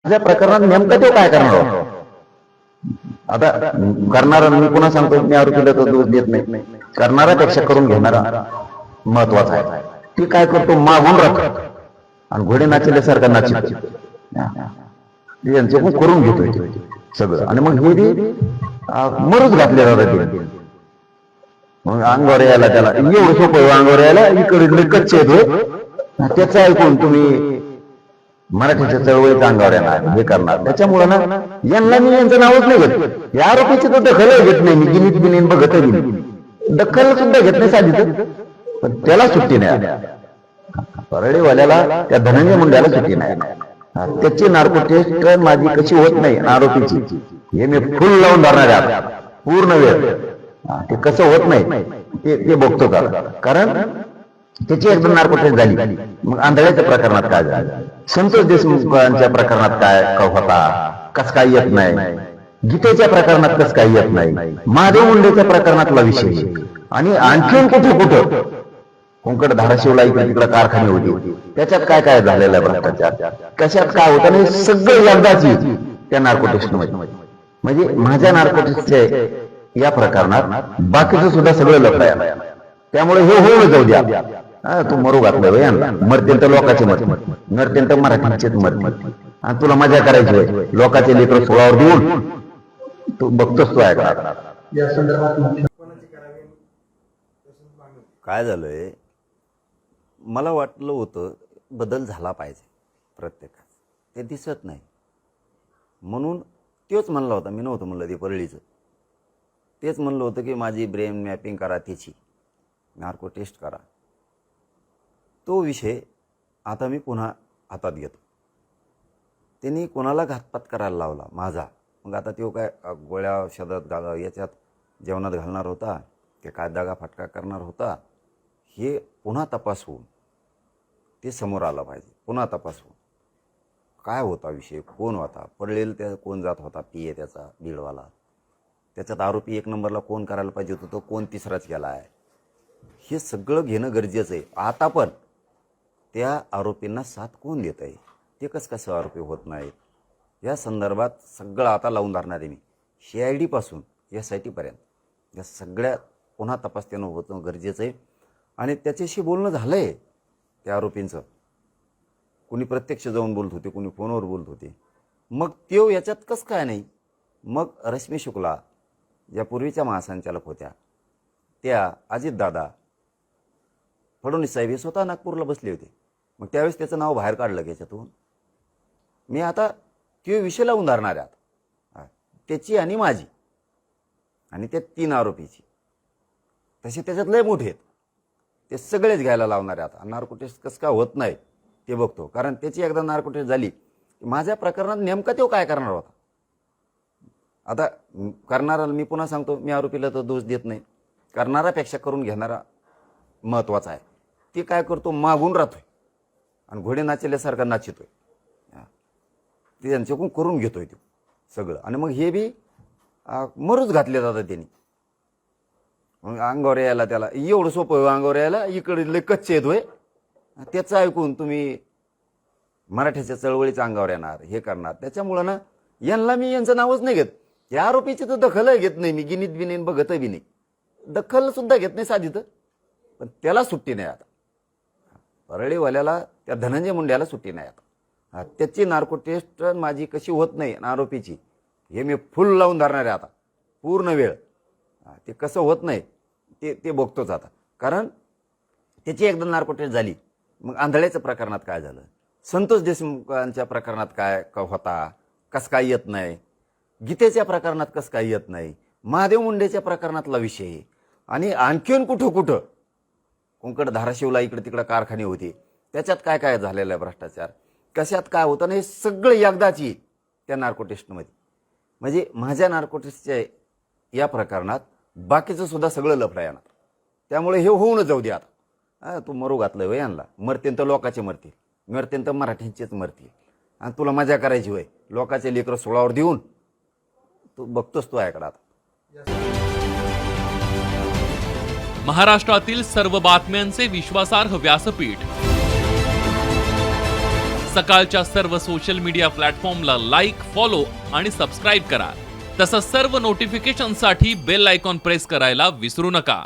माझ्या प्रकरणात नेमकं तो काय करणार होता? आता करणारा मी पुन्हा सांगतो, मी आरोपीला तो दोष देत नाही. करणाऱ्यापेक्षा करून घेणारा महत्वाचा आहे. ती काय करतो, मागून राहतो आणि घोडे नाचल्यासारखा नाचित यांच्याकडून करून घेतोय सगळं. आणि मग हे बी मरूच घातले जातात. मग अंगावर यायला त्याला एवढं सोपं, अंगावर यायला इकडे कच्चे येतोय. त्याचं ऐकून तुम्ही मराठीच्या चळवळीत अंगावर येणार हे करणार. त्याच्यामुळं ना यांना मी यांचं नावच नाही घेत. या आरोपीची तर दखल घेत नाही मी, गिनीत बिनीन बघत दखल सुद्धा घेत नाही साधीच. पण त्याला सुट्टी नाही. परळीवाल्याला त्या धनंजय मुंड्याला सुट्टी नाही. त्याची नार्को टेस्ट माझी कशी होत नाही आरोपीची हे मी फुल लावून धरणार आहे पूर्ण वेळ. ते कसं होत नाही ते बघतो का, कारण त्याची एकदम नार्को टेस्ट झाली. मग आंधळ्याच्या प्रकरणात काय झालं, संतोष देशमुखांच्या प्रकरणात काय होता, कस काय येत नाही, गीतेच्या प्रकरणात कस काय येत नाही, महादेव मुंडेच्या प्रकरणातला विषय. आणि आणखीन कुठं कुठं कोंकण धाराशिवला इकडे तिकडे कारखाने होते, त्याच्यात काय काय झालेलं आहे भ्रष्टाचार, कशात काय होतं नाही, सगळं एकदाची त्या नार्को टेस्ट मध्ये. म्हणजे माझ्या नार्को टेस्टच्या या प्रकरणात बाकीचं सुद्धा सगळं लफडं आहे. त्यामुळे हे होऊन जाऊ द्या. तू मरू घातलं यांना, मरतील तर लोकांचे मरतील तर मराठीचेच मरतील. आणि तुला मजा करायची होय, लोकांचे लेकर सोळावर देऊन तू बघतोस तू ऐकणार. या संदर्भात काय झालंय, मला वाटलं होतं बदल झाला पाहिजे प्रत्येकात, ते दिसत नाही. म्हणून तोच म्हणला होता, मी नव्हतं म्हणलं ते परळीचं, तेच म्हणलं होतं की माझी ब्रेन मॅपिंग करा, त्याची नार्को टेस्ट करा. तो विषय आता मी पुन्हा हातात घेतो. त्यांनी कोणाला घातपात करायला लावला माझा, मग आता तो काय गोळ्या औषधात याच्यात जेवणात घालणार होता, ते काय दगा फटका करणार होता, हे पुन्हा तपास होऊन ते समोर आलं पाहिजे. पुन्हा तपास होऊन काय होता विषय, कोण होता, पडलेलं त्या कोण जात होता, पिये त्याचा बीडवाला, त्याच्यात आरोपी एक नंबरला कोण करायला पाहिजे होतं, तो कोण तिसराच गेला आहे, हे सगळं घेणं गरजेचं आहे. आता पण त्या आरोपींना साथ कोण देत आहे, ते कसं आरोपी होत नाहीत, या संदर्भात सगळं आता लावून धरणार आहे मी. CID पासून SIT पर्यंत या सगळ्या पुन्हा तपास त्यानं होतं गरजेचं आहे. आणि त्याच्याशी बोलणं झालं आहे त्या आरोपींचं, कुणी प्रत्यक्ष जाऊन बोलत होते, कुणी फोनवर बोलत होते. मग त्यो याच्यात कसं काय नाही. मग रश्मी शुक्ला ज्या पूर्वीच्या महासंचालक होत्या, त्या अजितदादा फडणवीस साहेब हे स्वतः नागपूरला बसले होते. मग त्यावेळेस त्याचं नाव बाहेर काढलं याच्यातून. मी आता तो विषय लावून धरणार आहे आता, त्याची आणि माझी आणि त्या 3 आरोपीची. तसे त्याच्यात लय मोठे आहेत, ते सगळेच घ्यायला लावणार आहे आता. नार्को टेस्ट कसं काय होत नाही ते बघतो, कारण त्याची एकदा नार्को टेस्ट झाली माझ्या प्रकरणात नेमका तो काय करणार होता. आता करणारा मी पुन्हा सांगतो, मी आरोपीला तर दोष देत नाही. करणाऱ्यापेक्षा करून घेणारा महत्वाचा आहे. ते काय करतो, मागून राहतोय आणि घोडे नाचल्यासारखा नाचितोय. ते त्यांच्याकडून करून घेतोय तो सगळं. आणि मग हे बी मरूच घातले जातात त्यांनी. मग अंगावर यायला त्याला एवढं सोपं, अंगावर यायला इकडे कच्चे येतोय. त्याचं ऐकून तुम्ही मराठीच्या चळवळीच्या अंगावर येणार, हे करणार. त्याच्यामुळं ना यांना मी यांचं नावच नाही घेत. या आरोपीची तर दखल घेत नाही मी, गिनीत बिनीन बघत बी नाही, दखल सुद्धा घेत नाही साधी तर. पण त्याला सुट्टी नाही आता. परळीवाल्याला त्या धनंजय मुंड्याला सुट्टी नाही आता. त्याची नार्को टेस्ट माझी कशी होत नाही आरोपीची, हे मी फुल लावून धरणार आहे आता पूर्ण वेळ. ते कसं होत नाही ते बघतोच आता, कारण त्याची एकदा नार्को टेस्ट झाली. मग आंधळ्याच्या प्रकरणात काय झालं, संतोष देशमुखांच्या प्रकरणात काय होता, कसं काय येत नाही, गीतेच्या प्रकरणात कसं काय येत नाही, महादेव मुंडेच्या प्रकरणातला विषय. आणि आणखीन कुठं कुठं कोंकण धाराशिवला इकडे तिकडे कारखाने होते, त्याच्यात काय काय झालेलं आहे भ्रष्टाचार, कशात काय होतं नाही, सगळं एकदाची त्या नार्को टेस्टमध्ये. म्हणजे माझ्या नार्को टेस्टच्या या प्रकरणात बाकीचं सुद्धा सगळं लफडं येणार. त्यामुळे हे होऊनच जाऊ दे आता. तू मरू घातलं होय यांना, मरतील तर लोकांचे मरतील, मरतील तर मराठींचेच मरतील. आणि तुला मजा करायची होय, लोकांचे लेकरं सोळावर देऊन तू बघतोस तू ऐकडा आता. महाराष्ट्रातील सर्व बातम्यांचे विश्वासार्ह व्यासपीठ सकाळच्या सर्व सोशल मीडिया प्लॅटफॉर्मला लाईक, फॉलो आणि सबस्क्राईब करा. तसंच सर्व नोटिफिकेशनसाठी बेल आयकॉन प्रेस करायला विसरू नका.